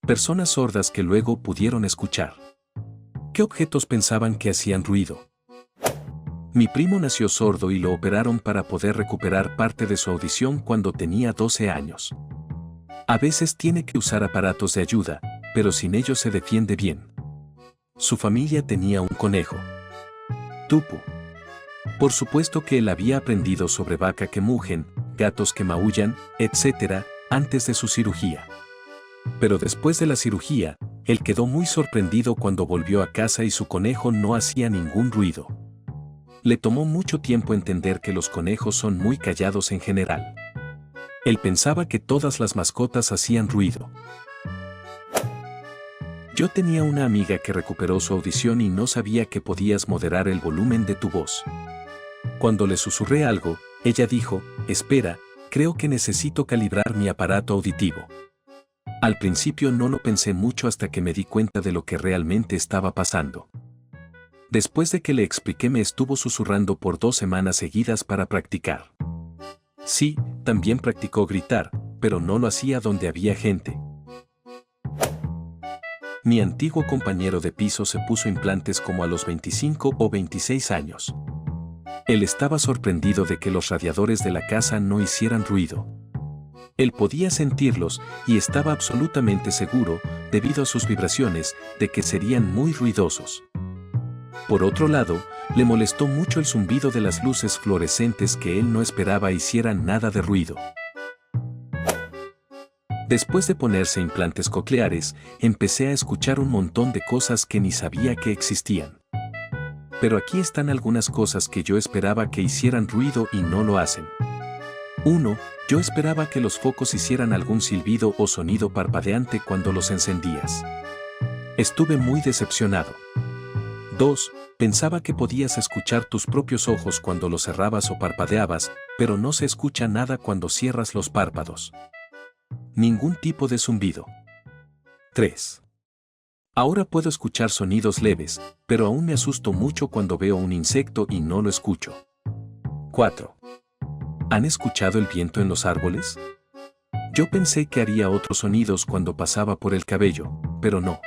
Personas sordas que luego pudieron escuchar. ¿Qué objetos pensaban que hacían ruido? Mi primo nació sordo y lo operaron para poder recuperar parte de su audición cuando tenía 12 años. A veces tiene que usar aparatos de ayuda, pero sin ellos se defiende bien. Su familia tenía un conejo. Tupu. Por supuesto que él había aprendido sobre vaca que mugen, gatos que maullan, etc., antes de su cirugía. Pero después de la cirugía, él quedó muy sorprendido cuando volvió a casa y su conejo no hacía ningún ruido. Le tomó mucho tiempo entender que los conejos son muy callados en general. Él pensaba que todas las mascotas hacían ruido. Yo tenía una amiga que recuperó su audición y no sabía que podías moderar el volumen de tu voz. Cuando le susurré algo, ella dijo, espera, creo que necesito calibrar mi aparato auditivo. Al principio no lo pensé mucho hasta que me di cuenta de lo que realmente estaba pasando. Después de que le expliqué me estuvo susurrando por 2 semanas seguidas para practicar. Sí, también practicó gritar, pero no lo hacía donde había gente. Mi antiguo compañero de piso se puso implantes como a los 25 o 26 años. Él estaba sorprendido de que los radiadores de la casa no hicieran ruido. Él podía sentirlos y estaba absolutamente seguro, debido a sus vibraciones, de que serían muy ruidosos. Por otro lado, le molestó mucho el zumbido de las luces fluorescentes que él no esperaba hicieran nada de ruido. Después de ponerse implantes cocleares, empecé a escuchar un montón de cosas que ni sabía que existían. Pero aquí están algunas cosas que yo esperaba que hicieran ruido y no lo hacen. 1. Yo esperaba que los focos hicieran algún silbido o sonido parpadeante cuando los encendías. Estuve muy decepcionado. 2. Pensaba que podías escuchar tus propios ojos cuando los cerrabas o parpadeabas, pero no se escucha nada cuando cierras los párpados. Ningún tipo de zumbido. 3. Ahora puedo escuchar sonidos leves, pero aún me asusto mucho cuando veo un insecto y no lo escucho. 4. ¿Han escuchado el viento en los árboles? Yo pensé que haría otros sonidos cuando pasaba por el cabello, pero no.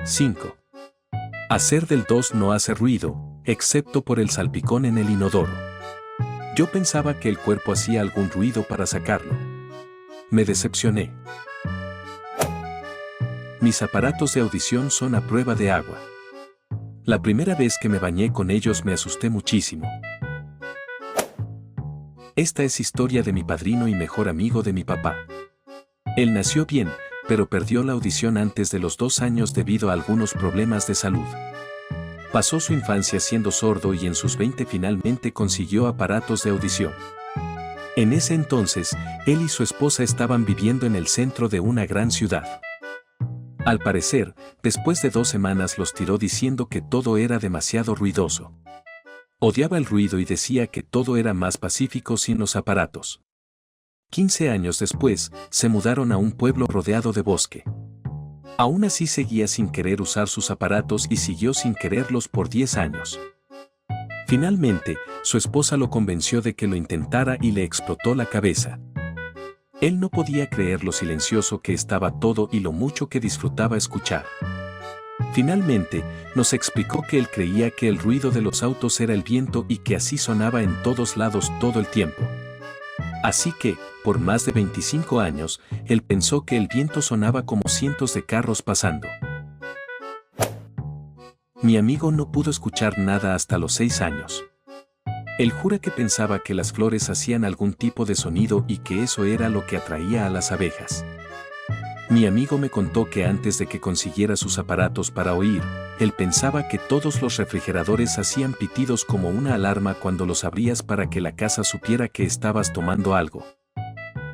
5. Hacer del 2 no hace ruido, excepto por el salpicón en el inodoro. Yo pensaba que el cuerpo hacía algún ruido para sacarlo. Me decepcioné. Mis aparatos de audición son a prueba de agua. La primera vez que me bañé con ellos me asusté muchísimo. Esta es historia de mi padrino y mejor amigo de mi papá. Él nació bien, pero perdió la audición antes de los 2 años debido a algunos problemas de salud. Pasó su infancia siendo sordo y en sus 20 finalmente consiguió aparatos de audición. En ese entonces, él y su esposa estaban viviendo en el centro de una gran ciudad. Al parecer, después de 2 semanas los tiró diciendo que todo era demasiado ruidoso. Odiaba el ruido y decía que todo era más pacífico sin los aparatos. 15 años después, se mudaron a un pueblo rodeado de bosque. Aún así seguía sin querer usar sus aparatos y siguió sin quererlos por 10 años. Finalmente, su esposa lo convenció de que lo intentara y le explotó la cabeza. Él no podía creer lo silencioso que estaba todo y lo mucho que disfrutaba escuchar. Finalmente, nos explicó que él creía que el ruido de los autos era el viento y que así sonaba en todos lados todo el tiempo. Así que, por más de 25 años, él pensó que el viento sonaba como cientos de carros pasando. Mi amigo no pudo escuchar nada hasta los 6 años. Él jura que pensaba que las flores hacían algún tipo de sonido y que eso era lo que atraía a las abejas. Mi amigo me contó que antes de que consiguiera sus aparatos para oír, él pensaba que todos los refrigeradores hacían pitidos como una alarma cuando los abrías para que la casa supiera que estabas tomando algo.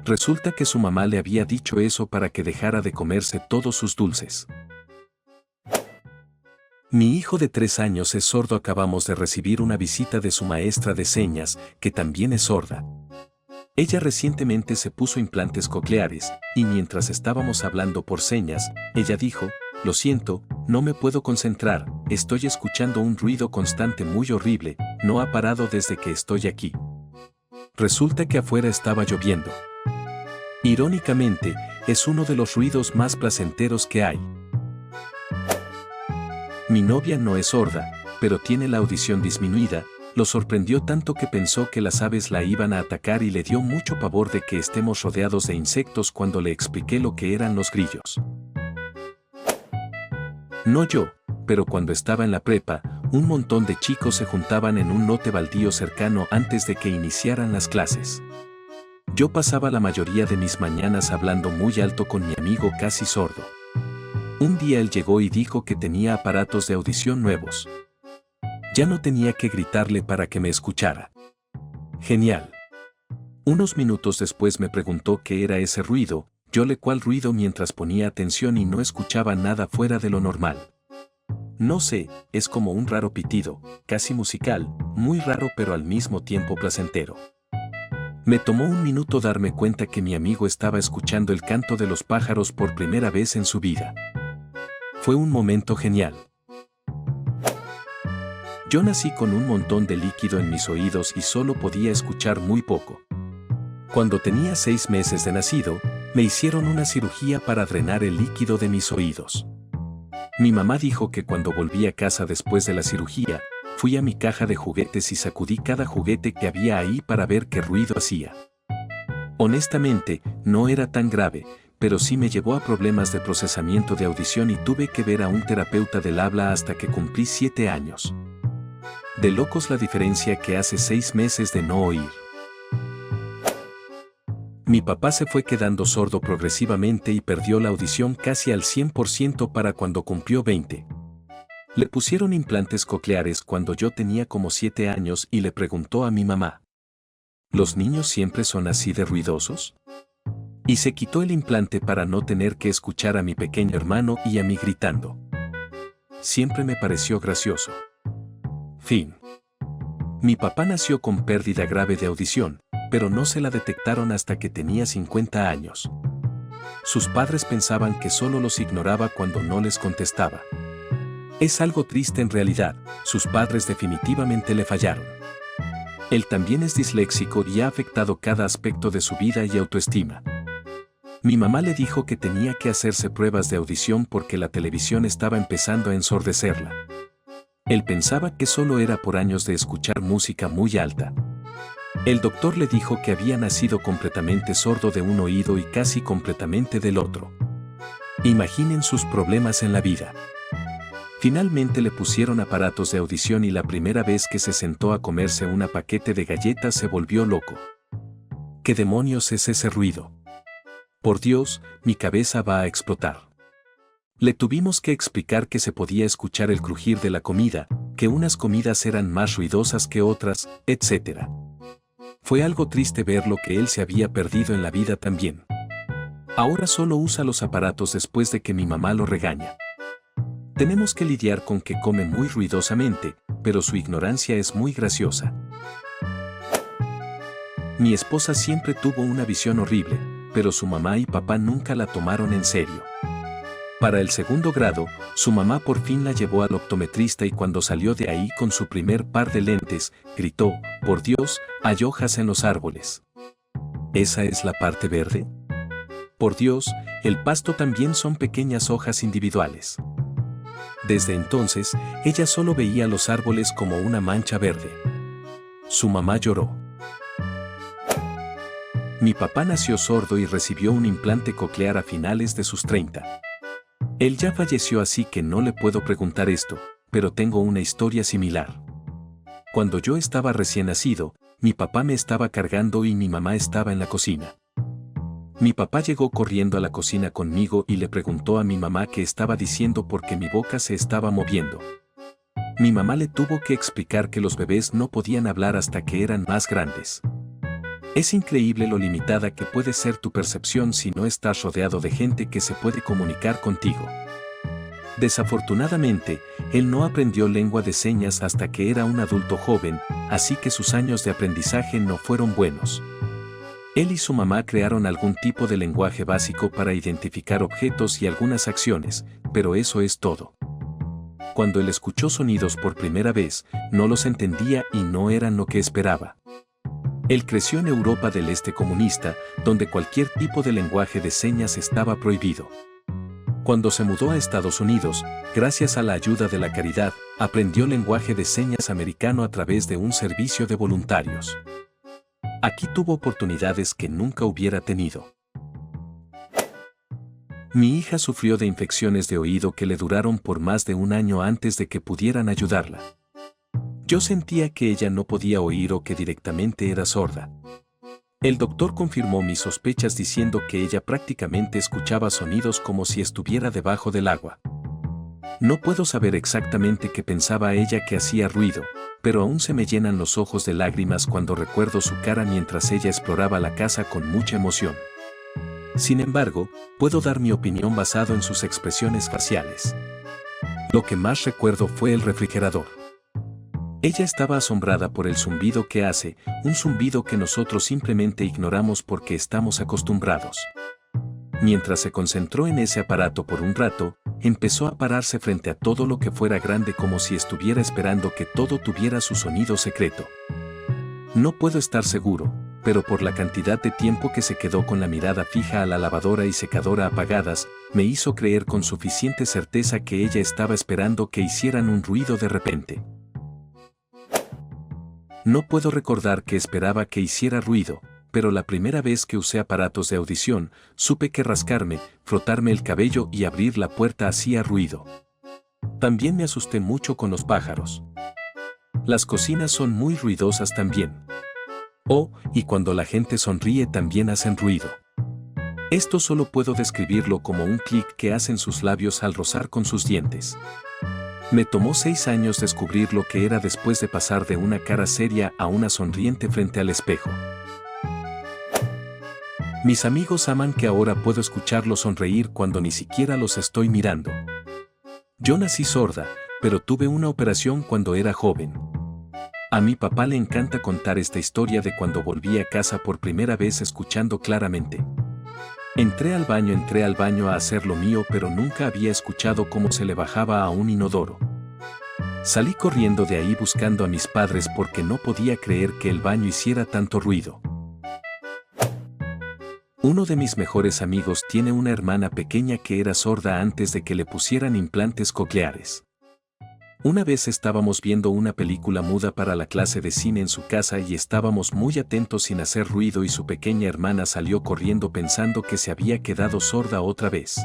Resulta que su mamá le había dicho eso para que dejara de comerse todos sus dulces. Mi hijo de 3 años es sordo. Acabamos de recibir una visita de su maestra de señas, que también es sorda. Ella recientemente se puso implantes cocleares, y mientras estábamos hablando por señas, ella dijo, lo siento, no me puedo concentrar, estoy escuchando un ruido constante muy horrible, no ha parado desde que estoy aquí. Resulta que afuera estaba lloviendo. Irónicamente, es uno de los ruidos más placenteros que hay. Mi novia no es sorda, pero tiene la audición disminuida. Lo sorprendió tanto que pensó que las aves la iban a atacar y le dio mucho pavor de que estemos rodeados de insectos cuando le expliqué lo que eran los grillos. No yo, pero cuando estaba en la prepa, un montón de chicos se juntaban en un lote baldío cercano antes de que iniciaran las clases. Yo pasaba la mayoría de mis mañanas hablando muy alto con mi amigo casi sordo. Un día él llegó y dijo que tenía aparatos de audición nuevos. Ya no tenía que gritarle para que me escuchara. Genial. Unos minutos después me preguntó qué era ese ruido, yo le cuál ruido mientras ponía atención y no escuchaba nada fuera de lo normal. No sé, es como un raro pitido, casi musical, muy raro pero al mismo tiempo placentero. Me tomó un minuto darme cuenta que mi amigo estaba escuchando el canto de los pájaros por primera vez en su vida. Fue un momento genial. Yo nací con un montón de líquido en mis oídos y solo podía escuchar muy poco. Cuando tenía 6 meses de nacido, me hicieron una cirugía para drenar el líquido de mis oídos. Mi mamá dijo que cuando volví a casa después de la cirugía, fui a mi caja de juguetes y sacudí cada juguete que había ahí para ver qué ruido hacía. Honestamente, no era tan grave, pero sí me llevó a problemas de procesamiento de audición y tuve que ver a un terapeuta del habla hasta que cumplí 7 años. De locos la diferencia que hace 6 meses de no oír. Mi papá se fue quedando sordo progresivamente y perdió la audición casi al 100% para cuando cumplió 20. Le pusieron implantes cocleares cuando yo tenía como 7 años y le preguntó a mi mamá: ¿los niños siempre son así de ruidosos? Y se quitó el implante para no tener que escuchar a mi pequeño hermano y a mí gritando. Siempre me pareció gracioso. Fin. Mi papá nació con pérdida grave de audición, pero no se la detectaron hasta que tenía 50 años. Sus padres pensaban que solo los ignoraba cuando no les contestaba. Es algo triste en realidad, sus padres definitivamente le fallaron. Él también es disléxico y ha afectado cada aspecto de su vida y autoestima. Mi mamá le dijo que tenía que hacerse pruebas de audición porque la televisión estaba empezando a ensordecerla. Él pensaba que solo era por años de escuchar música muy alta. El doctor le dijo que había nacido completamente sordo de un oído y casi completamente del otro. Imaginen sus problemas en la vida. Finalmente le pusieron aparatos de audición y la primera vez que se sentó a comerse una paquete de galletas se volvió loco. ¿Qué demonios es ese ruido? Por Dios, mi cabeza va a explotar. Le tuvimos que explicar que se podía escuchar el crujir de la comida, que unas comidas eran más ruidosas que otras, etc. Fue algo triste ver lo que él se había perdido en la vida también. Ahora solo usa los aparatos después de que mi mamá lo regaña. Tenemos que lidiar con que come muy ruidosamente, pero su ignorancia es muy graciosa. Mi esposa siempre tuvo una visión horrible, pero su mamá y papá nunca la tomaron en serio. Para el 2º grado, su mamá por fin la llevó al optometrista y cuando salió de ahí con su primer par de lentes, gritó: «¡Por Dios, hay hojas en los árboles!». ¿Esa es la parte verde? Por Dios, el pasto también son pequeñas hojas individuales. Desde entonces, ella solo veía los árboles como una mancha verde. Su mamá lloró. Mi papá nació sordo y recibió un implante coclear a finales de sus 30. Él ya falleció, así que no le puedo preguntar esto, pero tengo una historia similar. Cuando yo estaba recién nacido, mi papá me estaba cargando y mi mamá estaba en la cocina. Mi papá llegó corriendo a la cocina conmigo y le preguntó a mi mamá qué estaba diciendo porque mi boca se estaba moviendo. Mi mamá le tuvo que explicar que los bebés no podían hablar hasta que eran más grandes. Es increíble lo limitada que puede ser tu percepción si no estás rodeado de gente que se puede comunicar contigo. Desafortunadamente, él no aprendió lengua de señas hasta que era un adulto joven, así que sus años de aprendizaje no fueron buenos. Él y su mamá crearon algún tipo de lenguaje básico para identificar objetos y algunas acciones, pero eso es todo. Cuando él escuchó sonidos por primera vez, no los entendía y no eran lo que esperaba. Él creció en Europa del Este comunista, donde cualquier tipo de lenguaje de señas estaba prohibido. Cuando se mudó a Estados Unidos, gracias a la ayuda de la caridad, aprendió lenguaje de señas americano a través de un servicio de voluntarios. Aquí tuvo oportunidades que nunca hubiera tenido. Mi hija sufrió de infecciones de oído que le duraron por más de un año antes de que pudieran ayudarla. Yo sentía que ella no podía oír o que directamente era sorda. El doctor confirmó mis sospechas diciendo que ella prácticamente escuchaba sonidos como si estuviera debajo del agua. No puedo saber exactamente qué pensaba ella que hacía ruido, pero aún se me llenan los ojos de lágrimas cuando recuerdo su cara mientras ella exploraba la casa con mucha emoción. Sin embargo, puedo dar mi opinión basado en sus expresiones faciales. Lo que más recuerdo fue el refrigerador. Ella estaba asombrada por el zumbido que hace, un zumbido que nosotros simplemente ignoramos porque estamos acostumbrados. Mientras se concentró en ese aparato por un rato, empezó a pararse frente a todo lo que fuera grande como si estuviera esperando que todo tuviera su sonido secreto. No puedo estar seguro, pero por la cantidad de tiempo que se quedó con la mirada fija a la lavadora y secadora apagadas, me hizo creer con suficiente certeza que ella estaba esperando que hicieran un ruido de repente. No puedo recordar que esperaba que hiciera ruido, pero la primera vez que usé aparatos de audición, supe que rascarme, frotarme el cabello y abrir la puerta hacía ruido. También me asusté mucho con los pájaros. Las cocinas son muy ruidosas también. Oh, y cuando la gente sonríe también hacen ruido. Esto solo puedo describirlo como un clic que hacen sus labios al rozar con sus dientes. Me tomó 6 años descubrir lo que era después de pasar de una cara seria a una sonriente frente al espejo. Mis amigos aman que ahora puedo escucharlos sonreír cuando ni siquiera los estoy mirando. Yo nací sorda, pero tuve una operación cuando era joven. A mi papá le encanta contar esta historia de cuando volví a casa por primera vez escuchando claramente. Entré al baño a hacer lo mío, pero nunca había escuchado cómo se le bajaba a un inodoro. Salí corriendo de ahí buscando a mis padres porque no podía creer que el baño hiciera tanto ruido. Uno de mis mejores amigos tiene una hermana pequeña que era sorda antes de que le pusieran implantes cocleares. Una vez estábamos viendo una película muda para la clase de cine en su casa y estábamos muy atentos sin hacer ruido y su pequeña hermana salió corriendo pensando que se había quedado sorda otra vez.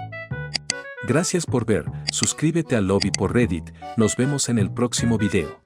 Gracias por ver, suscríbete al lobby por Reddit, nos vemos en el próximo video.